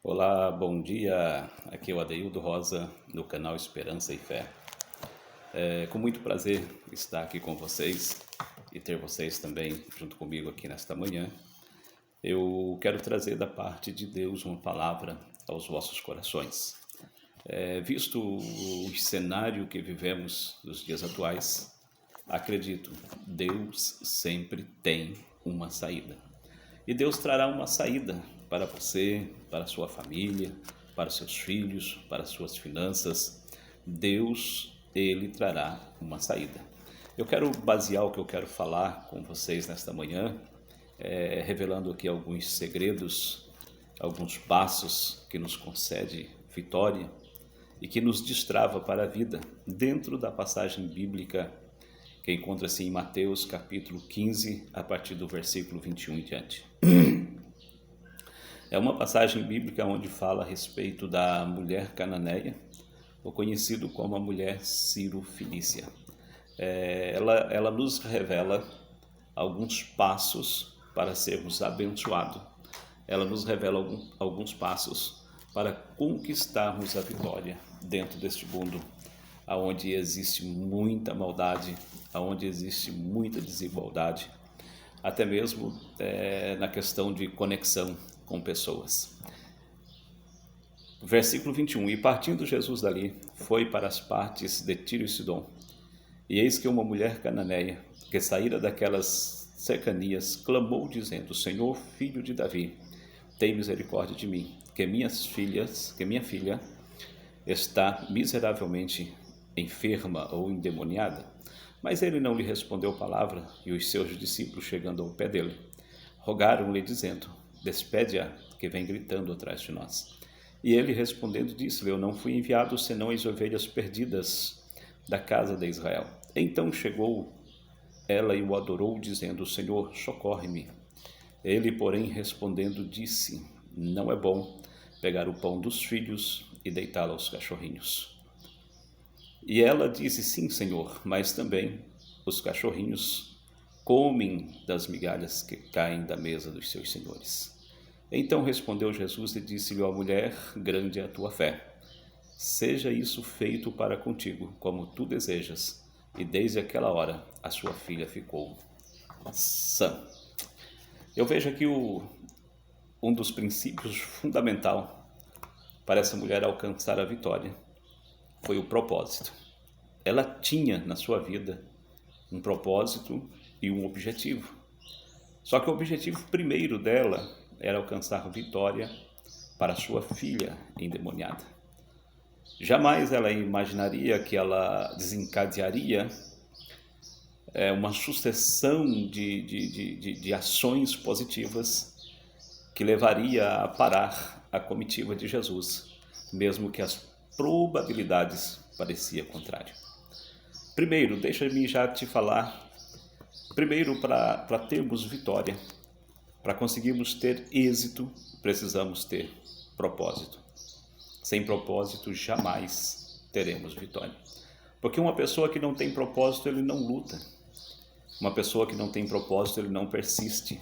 Olá, bom dia. Aqui é o Adeildo Rosa, no canal Esperança e Fé. É com muito prazer estar aqui com vocês e ter vocês também junto comigo aqui nesta manhã. Eu quero trazer da parte de Deus uma palavra aos vossos corações. Visto o cenário que vivemos nos dias atuais, acredito, Deus sempre tem uma saída. E Deus trará uma saída para você, para a sua família, para os seus filhos, para as suas finanças. Deus, Ele trará uma saída. Eu quero basear o que eu quero falar com vocês nesta manhã, revelando aqui alguns segredos, alguns passos que nos concede vitória e que nos destrava para a vida, dentro da passagem bíblica que encontra-se em Mateus capítulo 15, a partir do versículo 21 em diante. É uma passagem bíblica onde fala a respeito da mulher cananeia, ou conhecido como a mulher Ciro-Fenícia. Ela nos revela alguns passos para sermos abençoados. Ela nos revela alguns passos para conquistarmos a vitória dentro deste mundo, onde existe muita maldade, onde existe muita desigualdade, até mesmo na questão de conexão com pessoas. Versículo 21. E partindo Jesus dali, foi para as partes de Tiro e Sidom. E eis que uma mulher cananeia, que saíra daquelas cercanias, clamou dizendo: Senhor, filho de Davi, tem misericórdia de mim, que minha filha está miseravelmente enferma ou endemoniada. Mas ele não lhe respondeu palavra, e os seus discípulos, chegando ao pé dele, rogaram-lhe, dizendo: Despede-a, que vem gritando atrás de nós. E ele, respondendo, disse-lhe: Eu não fui enviado senão as ovelhas perdidas da casa de Israel. Então chegou ela e o adorou, dizendo: Senhor, socorre-me. Ele, porém, respondendo, disse: Não é bom pegar o pão dos filhos e deitá-lo aos cachorrinhos. E ela disse: Sim, Senhor, mas também os cachorrinhos comem das migalhas que caem da mesa dos seus senhores. Então respondeu Jesus e disse-lhe à mulher: Grande é a tua fé. Seja isso feito para contigo, como tu desejas. E desde aquela hora a sua filha ficou sã. Eu vejo aqui um dos princípios fundamental para essa mulher alcançar a vitória foi o propósito. Ela tinha na sua vida um propósito e um objetivo. Só que o objetivo primeiro dela era alcançar vitória para sua filha endemoniada. Jamais ela imaginaria que ela desencadearia uma sucessão de ações positivas que levaria a parar a comitiva de Jesus, mesmo que as probabilidades pareciam contrárias. Primeiro, deixa-me já te falar, primeiro, para termos vitória, para conseguirmos ter êxito, precisamos ter propósito. Sem propósito, jamais teremos vitória. Porque uma pessoa que não tem propósito, ele não luta. Uma pessoa que não tem propósito, ele não persiste.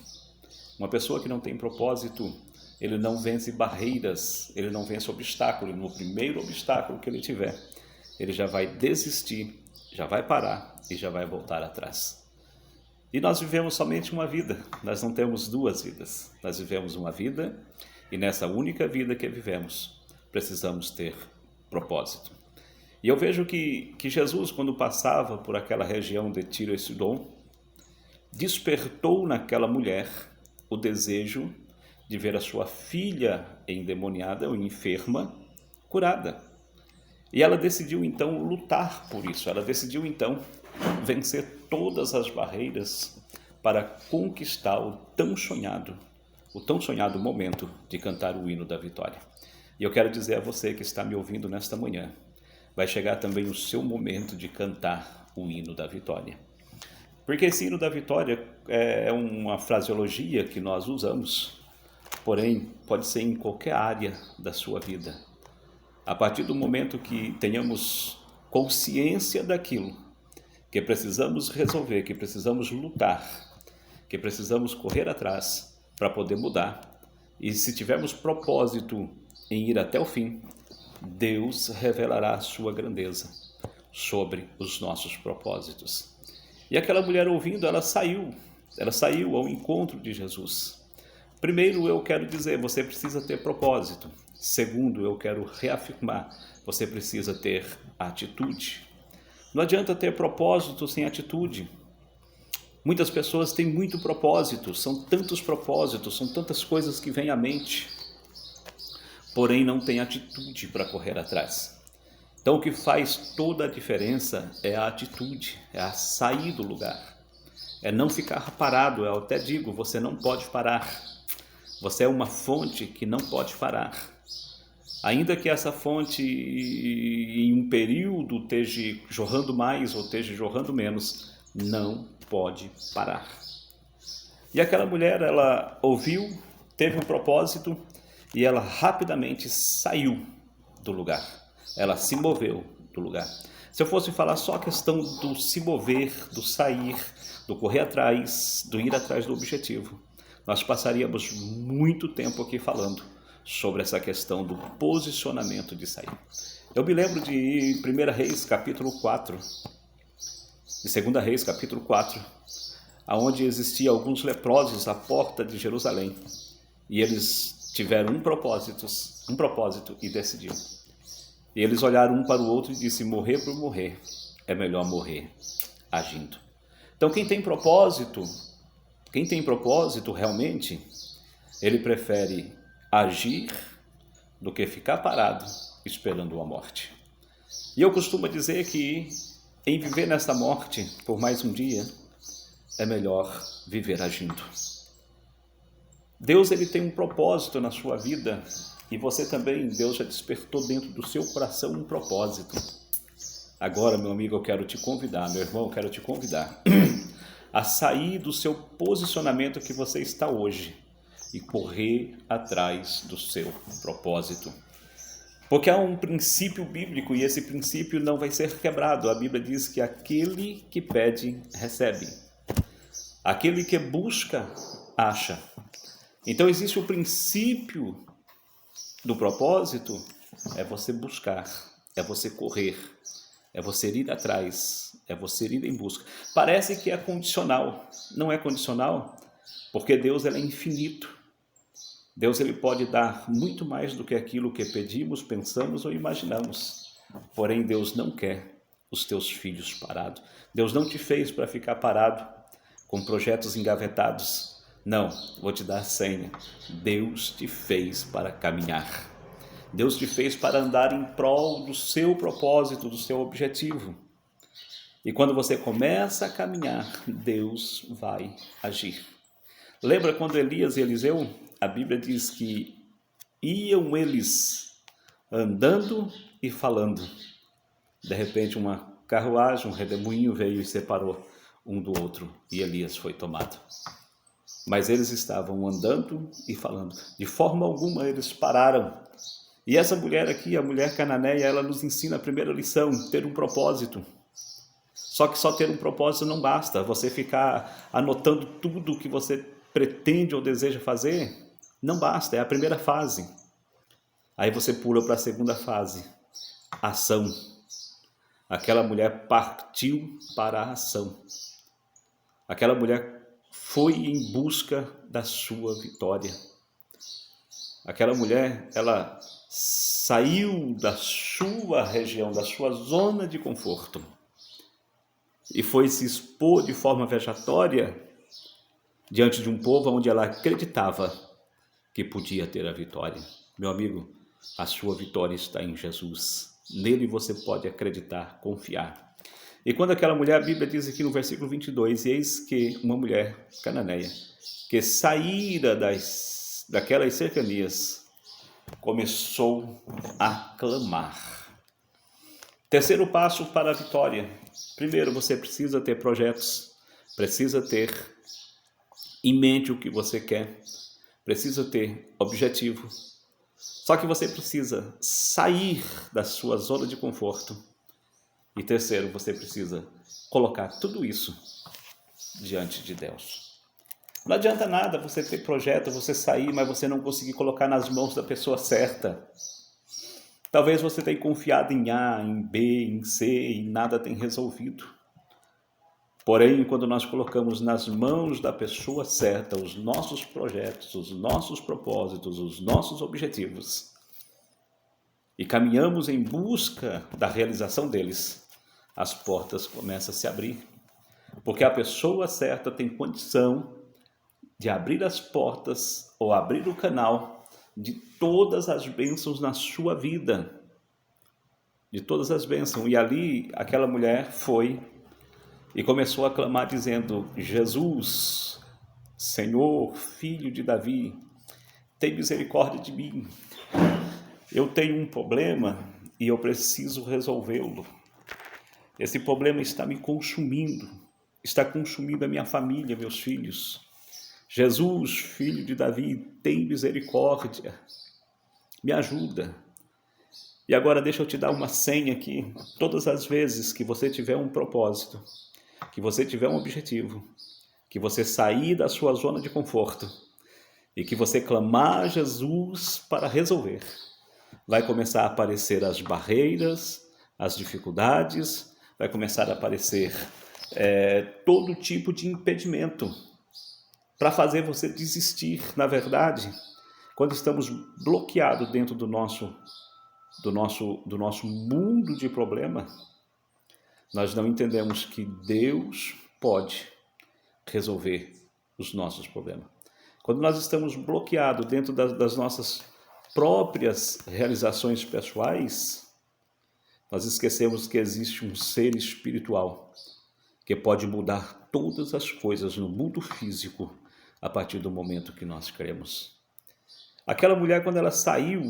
Uma pessoa que não tem propósito, ele não vence barreiras, ele não vence obstáculos. No primeiro obstáculo que ele tiver, ele já vai desistir, já vai parar e já vai voltar atrás. E nós vivemos somente uma vida, nós não temos duas vidas. Nós vivemos uma vida e nessa única vida que vivemos, precisamos ter propósito. E eu vejo que Jesus, quando passava por aquela região de Tiro e Sidom, despertou naquela mulher o desejo de ver a sua filha endemoniada ou enferma curada. E ela decidiu então lutar por isso, ela decidiu então vencer todas as barreiras para conquistar o tão sonhado momento de cantar o hino da vitória. E eu quero dizer a você que está me ouvindo nesta manhã, vai chegar também o seu momento de cantar o hino da vitória. Porque esse hino da vitória é uma fraseologia que nós usamos, porém pode ser em qualquer área da sua vida. A partir do momento que tenhamos consciência daquilo que precisamos resolver, que precisamos lutar, que precisamos correr atrás para poder mudar, e se tivermos propósito em ir até o fim, Deus revelará a sua grandeza sobre os nossos propósitos. E aquela mulher ouvindo, ela saiu ao encontro de Jesus. Primeiro, eu quero dizer, você precisa ter propósito. Segundo, eu quero reafirmar, você precisa ter atitude. Não adianta ter propósito sem atitude. Muitas pessoas têm muito propósito, são tantos propósitos, são tantas coisas que vêm à mente, porém não tem atitude para correr atrás. Então o que faz toda a diferença é a atitude, é a sair do lugar, é não ficar parado. Eu até digo, você não pode parar, você é uma fonte que não pode parar. Ainda que essa fonte em um período esteja jorrando mais ou esteja jorrando menos, não pode parar. E aquela mulher, ela ouviu, teve um propósito e ela rapidamente saiu do lugar. Ela se moveu do lugar. Se eu fosse falar só a questão do se mover, do sair, do correr atrás, do ir atrás do objetivo, nós passaríamos muito tempo aqui falando sobre essa questão do posicionamento de sair. Eu me lembro de 1 Reis, capítulo 4, de 2 Reis, capítulo 4, onde existiam alguns leprosos à porta de Jerusalém, e eles tiveram um propósito e decidiram. E eles olharam um para o outro e disseram, morrer por morrer, é melhor morrer agindo. Então quem tem propósito realmente, ele prefere agir do que ficar parado esperando a morte. E eu costumo dizer que em viver nesta morte por mais um dia, é melhor viver agindo. Deus, ele tem um propósito na sua vida, e você também, Deus já despertou dentro do seu coração um propósito. Agora, meu amigo, eu quero te convidar, meu irmão, eu quero te convidar a sair do seu posicionamento que você está hoje e correr atrás do seu propósito. Porque há um princípio bíblico e esse princípio não vai ser quebrado. A Bíblia diz que aquele que pede, recebe. Aquele que busca, acha. Então existe o princípio do propósito, é você buscar, é você correr, é você ir atrás, é você ir em busca. Parece que é condicional, não é condicional, porque Deus, ele é infinito. Deus, ele pode dar muito mais do que aquilo que pedimos, pensamos ou imaginamos. Porém, Deus não quer os teus filhos parados. Deus não te fez para ficar parado, com projetos engavetados. Não, vou te dar a senha. Deus te fez para caminhar. Deus te fez para andar em prol do seu propósito, do seu objetivo. E quando você começa a caminhar, Deus vai agir. Lembra quando Elias e Eliseu, a Bíblia diz que iam eles andando e falando. De repente uma carruagem, um redemoinho veio e separou um do outro, e Elias foi tomado. Mas eles estavam andando e falando. De forma alguma eles pararam. E essa mulher aqui, a mulher cananeia, ela nos ensina a primeira lição, ter um propósito. Só que só ter um propósito não basta. Você ficar anotando tudo que você pretende ou deseja fazer, não basta, é a primeira fase. Aí você pula para a segunda fase, ação. Aquela mulher partiu para a ação. Aquela mulher foi em busca da sua vitória. Aquela mulher, ela saiu da sua região, da sua zona de conforto e foi se expor de forma vexatória diante de um povo onde ela acreditava que podia ter a vitória. Meu amigo, a sua vitória está em Jesus. Nele você pode acreditar, confiar. E quando aquela mulher, a Bíblia diz aqui no versículo 22, eis que uma mulher cananeia, que saíra daquelas cercanias, começou a clamar. Terceiro passo para a vitória. Primeiro, você precisa ter projetos, precisa ter em mente o que você quer, precisa ter objetivo. Só que você precisa sair da sua zona de conforto. E terceiro, você precisa colocar tudo isso diante de Deus. Não adianta nada você ter projeto, você sair, mas você não conseguir colocar nas mãos da pessoa certa. Talvez você tenha confiado em A, em B, em C e nada tem resolvido. Porém, quando nós colocamos nas mãos da pessoa certa os nossos projetos, os nossos propósitos, os nossos objetivos, e caminhamos em busca da realização deles, as portas começam a se abrir. Porque a pessoa certa tem condição de abrir as portas ou abrir o canal de todas as bênçãos na sua vida. De todas as bênçãos. E ali aquela mulher foi e começou a clamar dizendo: Jesus, Senhor, Filho de Davi, tem misericórdia de mim. Eu tenho um problema e eu preciso resolvê-lo. Esse problema está me consumindo, está consumindo a minha família, meus filhos. Jesus, Filho de Davi, tem misericórdia, me ajuda. E agora deixa eu te dar uma senha aqui. Todas as vezes que você tiver um propósito, que você tiver um objetivo, que você sair da sua zona de conforto e que você clamar a Jesus para resolver, vai começar a aparecer as barreiras, as dificuldades, vai começar a aparecer todo tipo de impedimento para fazer você desistir. Na verdade, quando estamos bloqueados dentro do nosso mundo de problema, nós não entendemos que Deus pode resolver os nossos problemas. Quando nós estamos bloqueados dentro das nossas próprias realizações pessoais, nós esquecemos que existe um ser espiritual que pode mudar todas as coisas no mundo físico a partir do momento que nós cremos. Aquela mulher, quando ela saiu,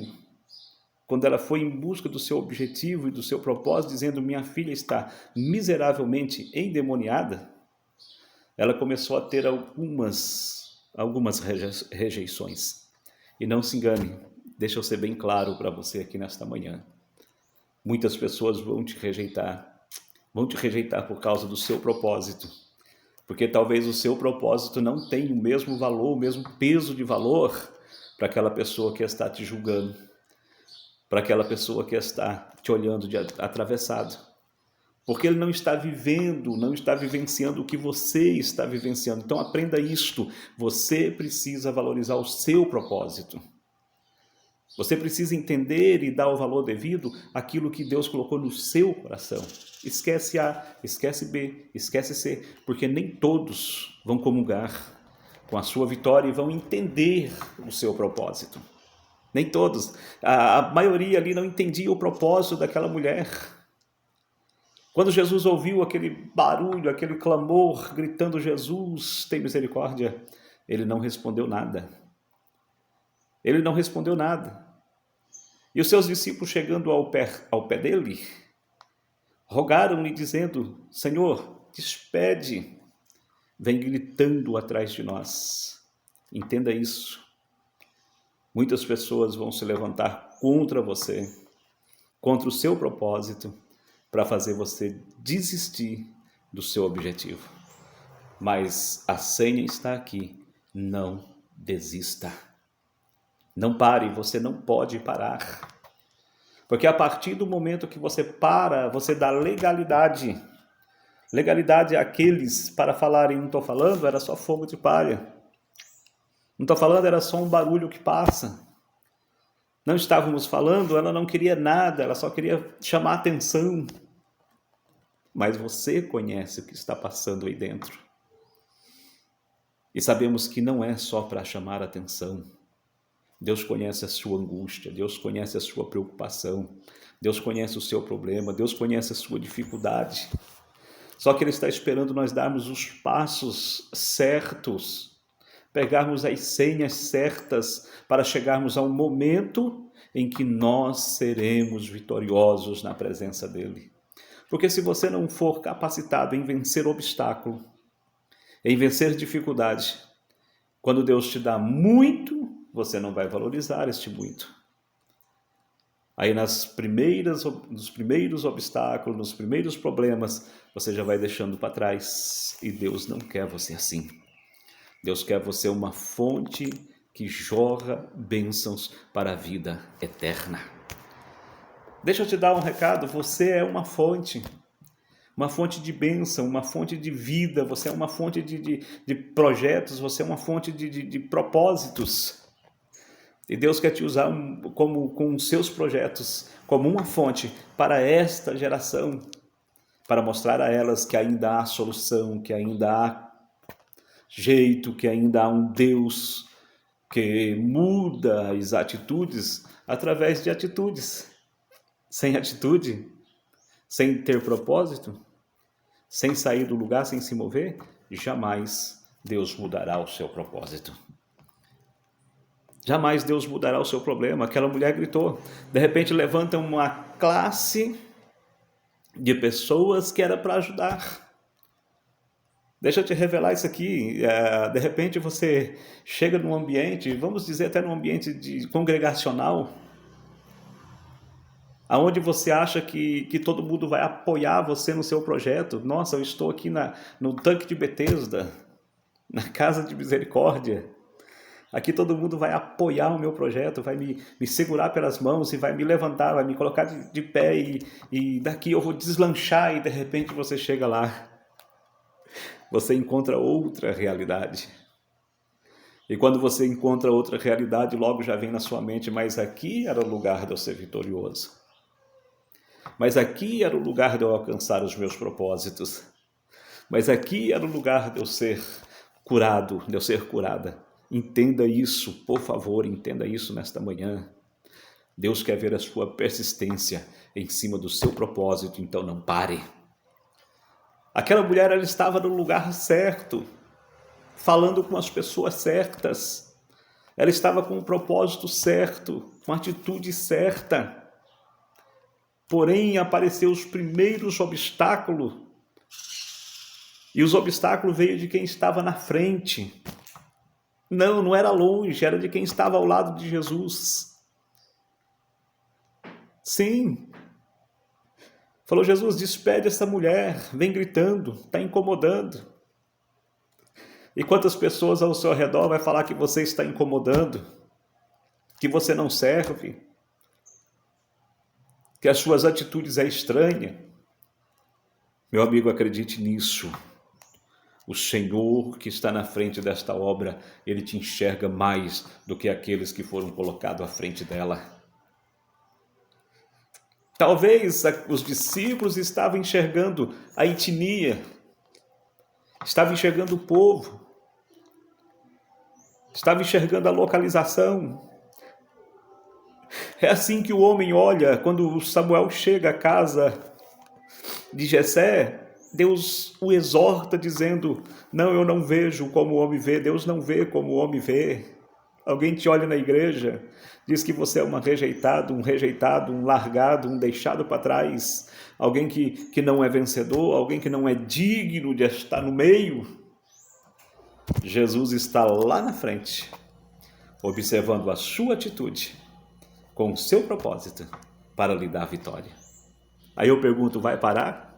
quando ela foi em busca do seu objetivo e do seu propósito, dizendo: minha filha está miseravelmente endemoniada, ela começou a ter algumas rejeições. E não se engane, deixa eu ser bem claro para você aqui nesta manhã. Muitas pessoas vão te rejeitar por causa do seu propósito, porque talvez o seu propósito não tenha o mesmo valor, o mesmo peso de valor para aquela pessoa que está te julgando, para aquela pessoa que está te olhando de atravessado, porque ele não está vivendo, não está vivenciando o que você está vivenciando. Então aprenda isto: você precisa valorizar o seu propósito. Você precisa entender e dar o valor devido àquilo que Deus colocou no seu coração. Esquece A, esquece B, esquece C, porque nem todos vão comungar com a sua vitória e vão entender o seu propósito. Nem todos. A maioria ali não entendia o propósito daquela mulher. Quando Jesus ouviu aquele barulho, aquele clamor, gritando: Jesus, tem misericórdia, ele não respondeu nada. Ele não respondeu nada. E os seus discípulos, chegando ao pé dele, rogaram-lhe dizendo: Senhor, despede, vem gritando atrás de nós. Entenda isso. Muitas pessoas vão se levantar contra você, contra o seu propósito, para fazer você desistir do seu objetivo. Mas a senha está aqui: não desista. Não pare, você não pode parar. Porque a partir do momento que você para, você dá legalidade. Legalidade àqueles para falarem: não estou falando, era só fogo de palha. Não estou falando, era só um barulho que passa. Não estávamos falando, ela não queria nada, ela só queria chamar atenção. Mas você conhece o que está passando aí dentro. E sabemos que não é só para chamar atenção. Deus conhece a sua angústia, Deus conhece a sua preocupação, Deus conhece o seu problema, Deus conhece a sua dificuldade. Só que Ele está esperando nós darmos os passos certos, pegarmos as senhas certas para chegarmos a um momento em que nós seremos vitoriosos na presença dEle. Porque se você não for capacitado em vencer obstáculo, em vencer dificuldade, quando Deus te dá muito, você não vai valorizar este muito. Aí nos primeiros obstáculos, nos primeiros problemas, você já vai deixando para trás. E Deus não quer você assim. Deus quer você uma fonte que jorra bênçãos para a vida eterna. Deixa eu te dar um recado, você é uma fonte de bênção, uma fonte de vida, você é uma fonte de projetos, você é uma fonte de propósitos. E Deus quer te usar com os seus projetos, como uma fonte para esta geração, para mostrar a elas que ainda há solução, que ainda há jeito, que ainda há um Deus que muda as atitudes através de atitudes. Sem atitude, sem ter propósito, sem sair do lugar, sem se mover, jamais Deus mudará o seu propósito. Jamais Deus mudará o seu problema. Aquela mulher gritou. De repente levanta uma classe de pessoas que era para ajudar. Deixa eu te revelar isso aqui. De repente você chega num ambiente, vamos dizer até num ambiente congregacional, aonde você acha que todo mundo vai apoiar você no seu projeto. Nossa, eu estou aqui no tanque de Betesda, na casa de misericórdia. Aqui todo mundo vai apoiar o meu projeto, vai me segurar pelas mãos e vai me levantar, vai me colocar de pé e daqui eu vou deslanchar. E de repente você chega lá, você encontra outra realidade. E quando você encontra outra realidade, logo já vem na sua mente, mas aqui era o lugar de eu ser vitorioso. Mas aqui era o lugar de eu alcançar os meus propósitos. Mas aqui era o lugar de eu ser curado, de eu ser curada. Entenda isso, por favor, entenda isso nesta manhã. Deus quer ver a sua persistência em cima do seu propósito, então não pare. Aquela mulher, ela estava no lugar certo, falando com as pessoas certas. Ela estava com o propósito certo, com a atitude certa. Porém, apareceram os primeiros obstáculos. E os obstáculos veio de quem estava na frente. Não era longe, era de quem estava ao lado de Jesus. Sim. Falou, Jesus, despede essa mulher, vem gritando, está incomodando. E quantas pessoas ao seu redor vai falar que você está incomodando, que você não serve, que as suas atitudes é estranha? Meu amigo, acredite nisso. O Senhor que está na frente desta obra, Ele te enxerga mais do que aqueles que foram colocados à frente dela. Talvez os discípulos estavam enxergando a etnia, estavam enxergando o povo, estavam enxergando a localização. É assim que o homem olha quando Samuel chega à casa de Jessé. Deus o exorta dizendo, não, eu não vejo como o homem vê, Deus não vê como o homem vê. Alguém te olha na igreja, diz que você é um rejeitado, um largado, um deixado para trás, alguém que não é vencedor, alguém que não é digno de estar no meio. Jesus está lá na frente, observando a sua atitude, com o seu propósito, para lhe dar a vitória. Aí eu pergunto, vai parar?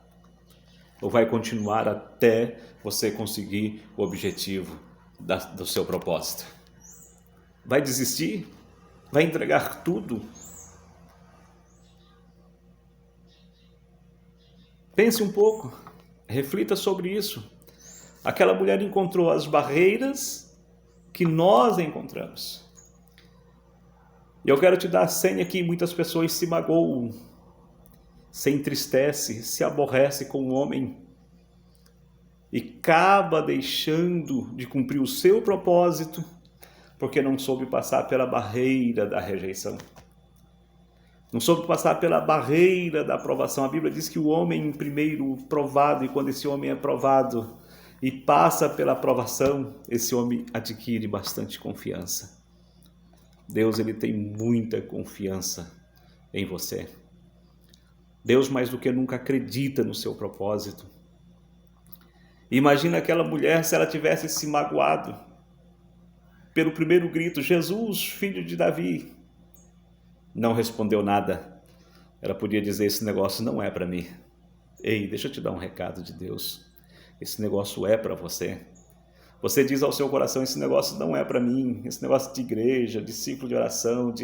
Ou vai continuar até você conseguir o objetivo do seu propósito? Vai desistir? Vai entregar tudo? Pense um pouco, reflita sobre isso. Aquela mulher encontrou as barreiras que nós encontramos. E eu quero te dar a senha que muitas pessoas se magoam, se entristece, se aborrece com o homem e acaba deixando de cumprir o seu propósito porque não soube passar pela barreira da rejeição. Não soube passar pela barreira da aprovação. A Bíblia diz que o homem primeiro provado, e quando esse homem é provado e passa pela aprovação, esse homem adquire bastante confiança. Deus, ele tem muita confiança em você. Deus, mais do que nunca, acredita no seu propósito. Imagina aquela mulher se ela tivesse se magoado pelo primeiro grito, Jesus, filho de Davi. Não respondeu nada. Ela podia dizer, esse negócio não é para mim. Ei, deixa eu te dar um recado de Deus. Esse negócio é para você. Você diz ao seu coração, esse negócio não é para mim, esse negócio de igreja, de ciclo de oração,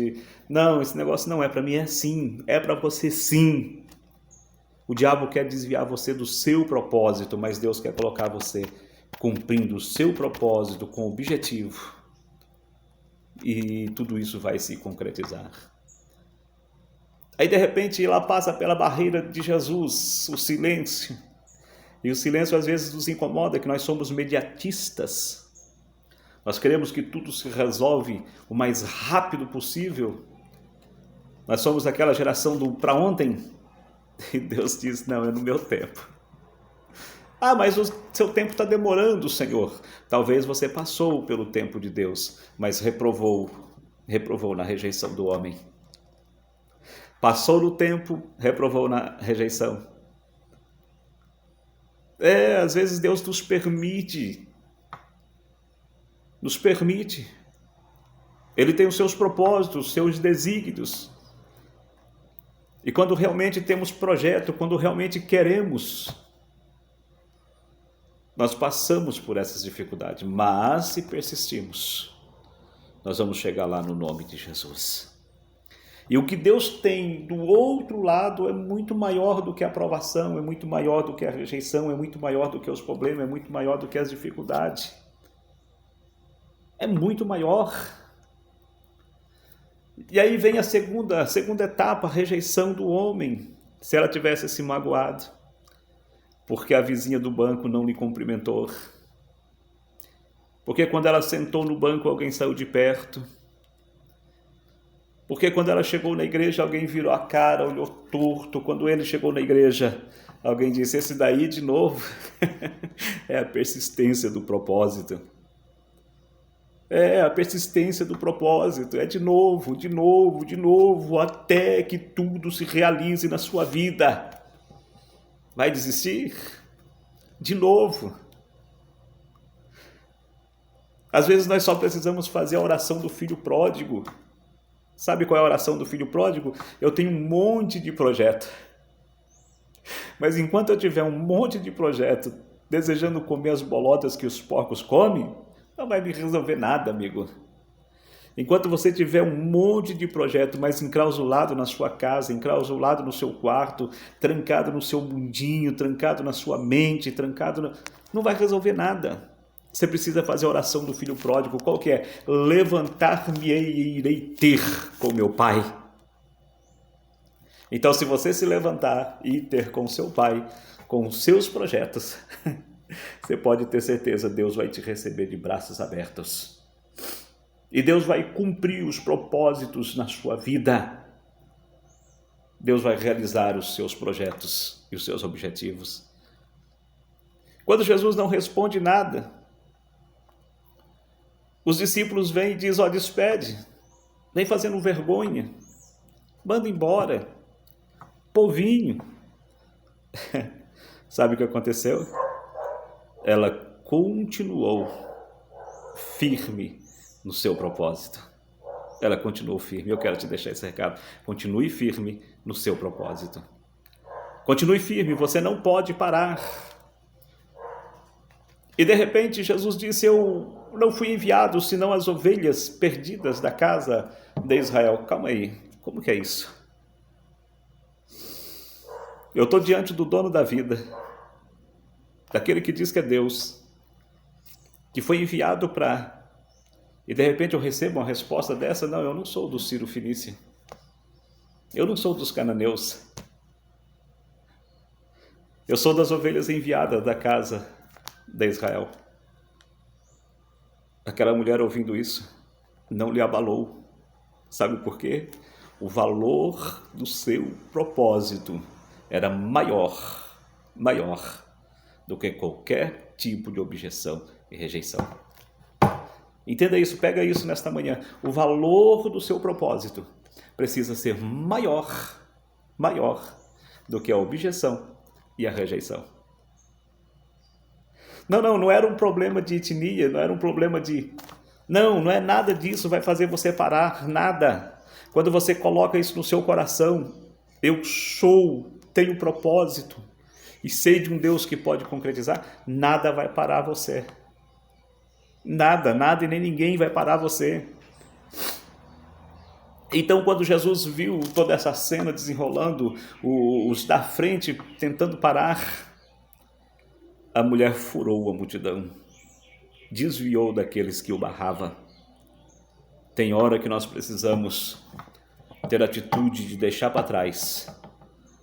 não, esse negócio não é para mim, é sim, é para você sim. O diabo quer desviar você do seu propósito, mas Deus quer colocar você cumprindo o seu propósito com objetivo. E tudo isso vai se concretizar. Aí de repente ela passa pela barreira de Jesus, o silêncio. E o silêncio às vezes nos incomoda, que nós somos mediatistas. Nós queremos que tudo se resolve o mais rápido possível. Nós somos aquela geração do para ontem. E Deus diz, não, é no meu tempo. Ah, mas o seu tempo está demorando, Senhor. Talvez você passou pelo tempo de Deus, mas reprovou na rejeição do homem. Passou no tempo, reprovou na rejeição. Às vezes Deus nos permite. Ele tem os seus propósitos, os seus desígnios. E quando realmente temos projeto, quando realmente queremos, nós passamos por essas dificuldades, mas se persistirmos, nós vamos chegar lá no nome de Jesus. E o que Deus tem do outro lado é muito maior do que a aprovação, é muito maior do que a rejeição, é muito maior do que os problemas, é muito maior do que as dificuldades. É muito maior. E aí vem a segunda etapa, a rejeição do homem. Se ela tivesse se magoado, porque a vizinha do banco não lhe cumprimentou. Porque quando ela sentou no banco, alguém saiu de perto. Porque quando ela chegou na igreja, alguém virou a cara, olhou torto. Quando ele chegou na igreja, alguém disse, esse daí de novo. É a persistência do propósito. É a persistência do propósito. É de novo, até que tudo se realize na sua vida. Vai desistir? De novo. Às vezes nós só precisamos fazer a oração do filho pródigo. Sabe qual é a oração do filho pródigo? Eu tenho um monte de projeto. Mas enquanto eu tiver um monte de projeto desejando comer as bolotas que os porcos comem, não vai me resolver nada, amigo. Enquanto você tiver um monte de projeto, mas enclausulado na sua casa, enclausulado no seu quarto, trancado no seu mundinho, trancado na sua mente, não vai resolver nada. Você precisa fazer a oração do filho pródigo. Qual que é? Levantar-me-ei e irei ter com meu pai. Então, se você se levantar e ter com seu pai, com os seus projetos, você pode ter certeza, Deus vai te receber de braços abertos. E Deus vai cumprir os propósitos na sua vida. Deus vai realizar os seus projetos e os seus objetivos. Quando Jesus não responde nada, os discípulos vêm e dizem, despede, vem fazendo vergonha, manda embora, povinho. Sabe o que aconteceu? Ela continuou firme no seu propósito. Ela continuou firme. Eu quero te deixar esse recado. Continue firme no seu propósito. Continue firme, você não pode parar. E de repente Jesus disse, eu não fui enviado senão as ovelhas perdidas da casa de Israel. Calma aí, como que é isso? Eu estou diante do dono da vida, daquele que diz que é Deus, que foi enviado para... E de repente eu recebo uma resposta dessa, não, eu não sou do Ciro Fenícia, eu não sou dos cananeus, eu sou das ovelhas enviadas da casa de Israel. Aquela mulher ouvindo isso, não lhe abalou. Sabe por quê? O valor do seu propósito era maior do que qualquer tipo de objeção e rejeição. Entenda isso, pega isso nesta manhã. O valor do seu propósito precisa ser maior do que a objeção e a rejeição. Não era um problema de etnia, não era um problema de... Não é nada disso, vai fazer você parar, nada. Quando você coloca isso no seu coração, eu tenho propósito e sei de um Deus que pode concretizar, nada vai parar você. Nada, nada e nem ninguém vai parar você. Então, quando Jesus viu toda essa cena desenrolando, os da frente tentando parar, a mulher furou a multidão, desviou daqueles que o barravam. Tem hora que nós precisamos ter a atitude de deixar para trás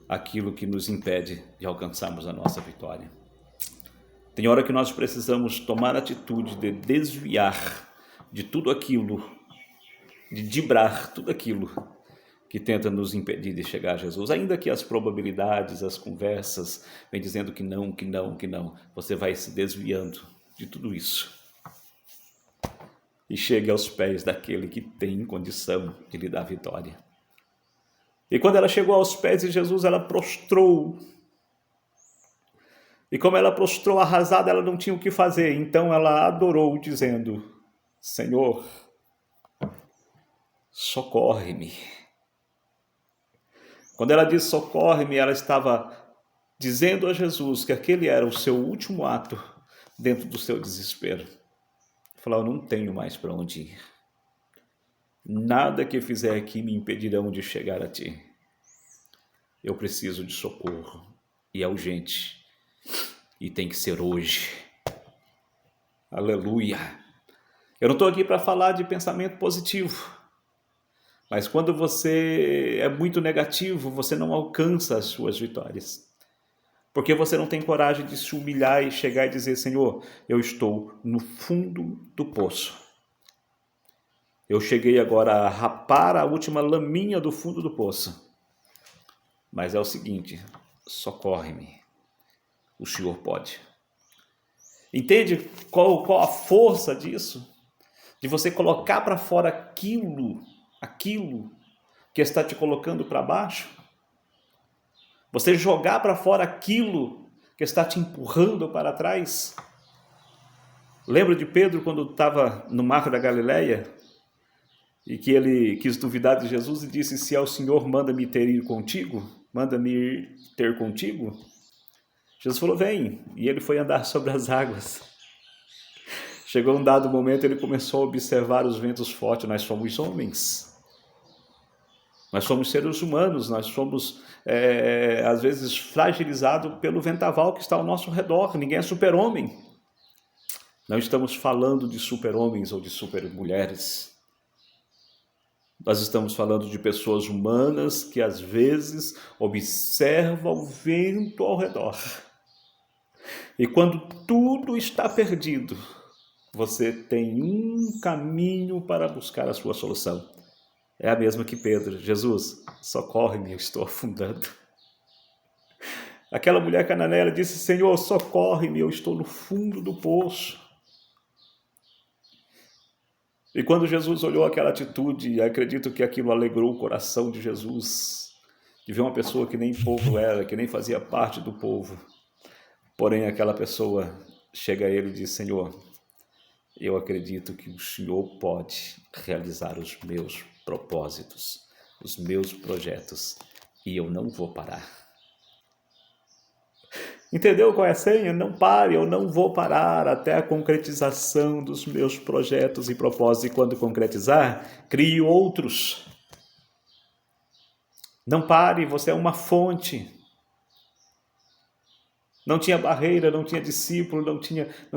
aquilo que nos impede de alcançarmos a nossa vitória. Tem hora que nós precisamos tomar a atitude de desviar de tudo aquilo, de driblar tudo aquilo que tenta nos impedir de chegar a Jesus. Ainda que as probabilidades, as conversas vêm dizendo que não, que não, que não, você vai se desviando de tudo isso e chegue aos pés daquele que tem condição de lhe dar vitória. E quando ela chegou aos pés de Jesus, ela prostrou. E como ela prostrou arrasada, ela não tinha o que fazer. Então ela adorou, dizendo: Senhor, socorre-me. Quando ela disse socorre-me, ela estava dizendo a Jesus que aquele era o seu último ato dentro do seu desespero. Falou: eu não tenho mais para onde ir. Nada que fizer aqui me impedirão de chegar a ti. Eu preciso de socorro. E é urgente. E tem que ser hoje. Aleluia. Eu não estou aqui para falar de pensamento positivo. Mas quando você é muito negativo, você não alcança as suas vitórias. Porque você não tem coragem de se humilhar e chegar e dizer: Senhor, eu estou no fundo do poço. Eu cheguei agora a rapar a última laminha do fundo do poço. Mas é o seguinte, socorre-me. O Senhor pode. Entende qual a força disso? De você colocar para fora aquilo que está te colocando para baixo? Você jogar para fora aquilo que está te empurrando para trás? Lembra de Pedro quando estava no mar da Galileia e que ele quis duvidar de Jesus e disse: se é o Senhor, manda-me ter contigo? Manda-me ir ter contigo? Jesus falou: vem. E ele foi andar sobre as águas. Chegou um dado momento, ele começou a observar os ventos fortes. Nós somos homens. Nós somos seres humanos, nós somos, às vezes, fragilizados pelo vendaval que está ao nosso redor. Ninguém é super-homem. Não estamos falando de super-homens ou de super-mulheres. Nós estamos falando de pessoas humanas que, às vezes, observam o vento ao redor. E quando tudo está perdido, você tem um caminho para buscar a sua solução. É a mesma que Pedro: Jesus, socorre-me, eu estou afundando. Aquela mulher cananeia disse: Senhor, socorre-me, eu estou no fundo do poço. E quando Jesus olhou aquela atitude, acredito que aquilo alegrou o coração de Jesus, de ver uma pessoa que nem povo era, que nem fazia parte do povo. Porém, aquela pessoa chega a ele e diz: Senhor, eu acredito que o Senhor pode realizar os meus propósitos, os meus projetos, e eu não vou parar. Entendeu qual é a senha? Não pare, eu não vou parar até a concretização dos meus projetos e propósitos. E quando concretizar, crie outros. Não pare, você é uma fonte. Não tinha barreira, não tinha discípulo, não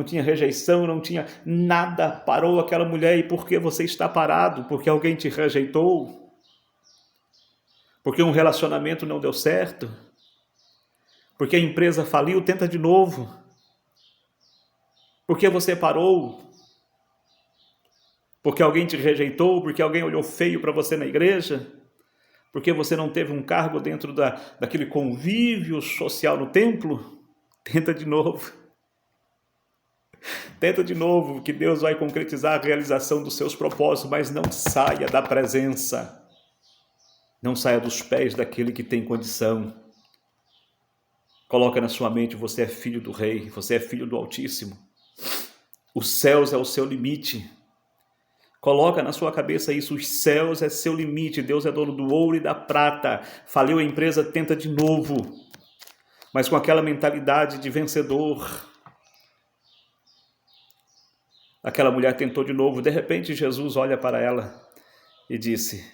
tinha rejeição, não tinha nada. Parou aquela mulher. E por que você está parado? Porque alguém te rejeitou? Porque um relacionamento não deu certo? Porque a empresa faliu? Tenta de novo. Porque você parou? Porque alguém te rejeitou? Porque alguém olhou feio para você na igreja? Porque você não teve um cargo dentro daquele convívio social no templo? Tenta de novo. Tenta de novo, que Deus vai concretizar a realização dos seus propósitos, mas não saia da presença. Não saia dos pés daquele que tem condição. Coloca na sua mente: você é filho do Rei, você é filho do Altíssimo. Os céus é o seu limite. Coloca na sua cabeça isso: os céus é seu limite. Deus é dono do ouro e da prata. Faliu a empresa, tenta de novo. Mas com aquela mentalidade de vencedor. Aquela mulher tentou de novo. De repente, Jesus olha para ela e disse: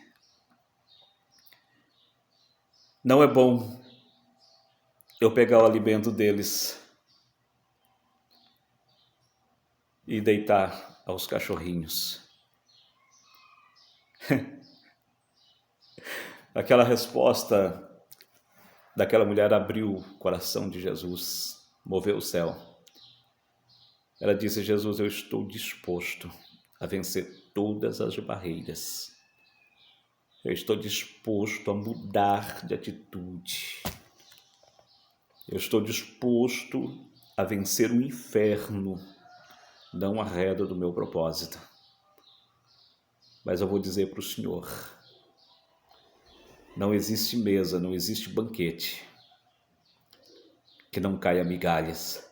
não é bom eu pegar o alimento deles e deitar aos cachorrinhos. Aquela resposta daquela mulher abriu o coração de Jesus, moveu o céu. Ela disse: Jesus, eu estou disposto a vencer todas as barreiras. Eu estou disposto a mudar de atitude. Eu estou disposto a vencer o inferno, não a reda do meu propósito. Mas eu vou dizer para o Senhor, não existe mesa, não existe banquete que não caia migalhas.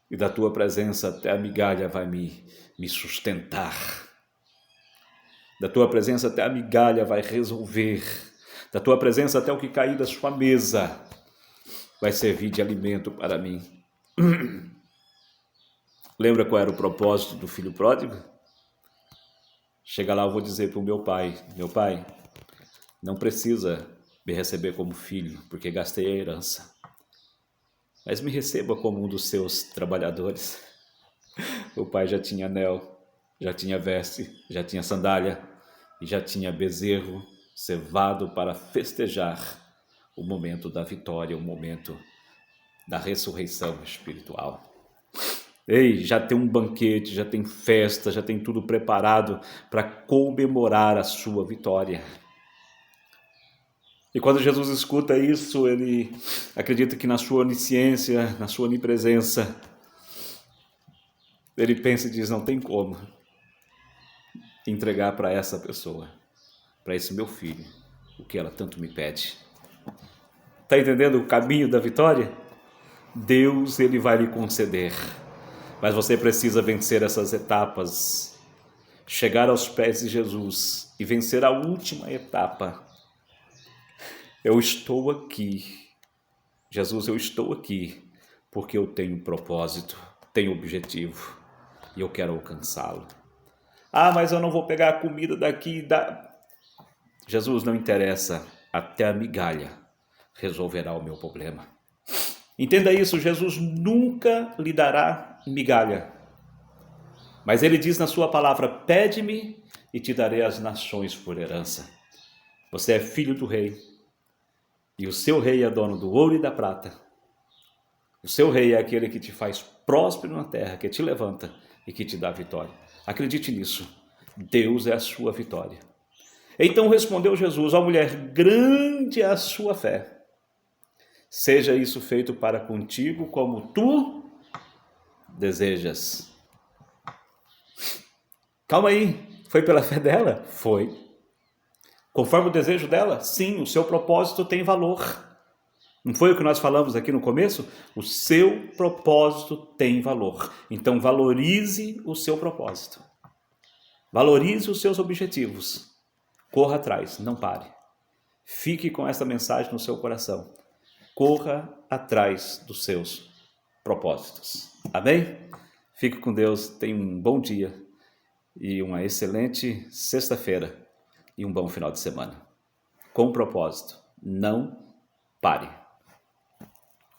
E da tua presença até a migalha vai me sustentar. Da tua presença até a migalha vai resolver. Da tua presença até o que cair da sua mesa vai servir de alimento para mim. Lembra qual era o propósito do filho pródigo? Chega lá, eu vou dizer para o meu pai, não precisa me receber como filho, porque gastei a herança. Mas me receba como um dos seus trabalhadores. O pai já tinha anel, já tinha veste, já tinha sandália e já tinha bezerro cevado para festejar o momento da vitória, o momento da ressurreição espiritual. Ei, já tem um banquete, já tem festa, já tem tudo preparado para comemorar a sua vitória. E quando Jesus escuta isso, ele acredita que na sua onisciência, na sua onipresença, ele pensa e diz: não tem como entregar para essa pessoa, para esse meu filho, o que ela tanto me pede. Está entendendo o caminho da vitória? Deus, ele vai lhe conceder, mas você precisa vencer essas etapas, chegar aos pés de Jesus e vencer a última etapa. Eu estou aqui, Jesus, eu estou aqui porque eu tenho um propósito, tenho um objetivo e eu quero alcançá-lo. Ah, mas eu não vou pegar a comida daqui e da... Jesus, não interessa, até a migalha resolverá o meu problema. Entenda isso, Jesus nunca lhe dará migalha. Mas ele diz na sua palavra: pede-me e te darei as nações por herança. Você é filho do rei. E o seu rei é dono do ouro e da prata. O seu rei é aquele que te faz próspero na terra, que te levanta e que te dá vitória. Acredite nisso. Deus é a sua vitória. Então respondeu Jesus: ó mulher, grande é a sua fé. Seja isso feito para contigo como tu desejas. Calma aí, foi pela fé dela? Foi. Conforme o desejo dela? Sim, o seu propósito tem valor. Não foi o que nós falamos aqui no começo? O seu propósito tem valor. Então valorize o seu propósito. Valorize os seus objetivos. Corra atrás, não pare. Fique com essa mensagem no seu coração. Corra atrás dos seus propósitos. Amém? Fique com Deus, tenha um bom dia e uma excelente sexta-feira e um bom final de semana. Com propósito, não pare.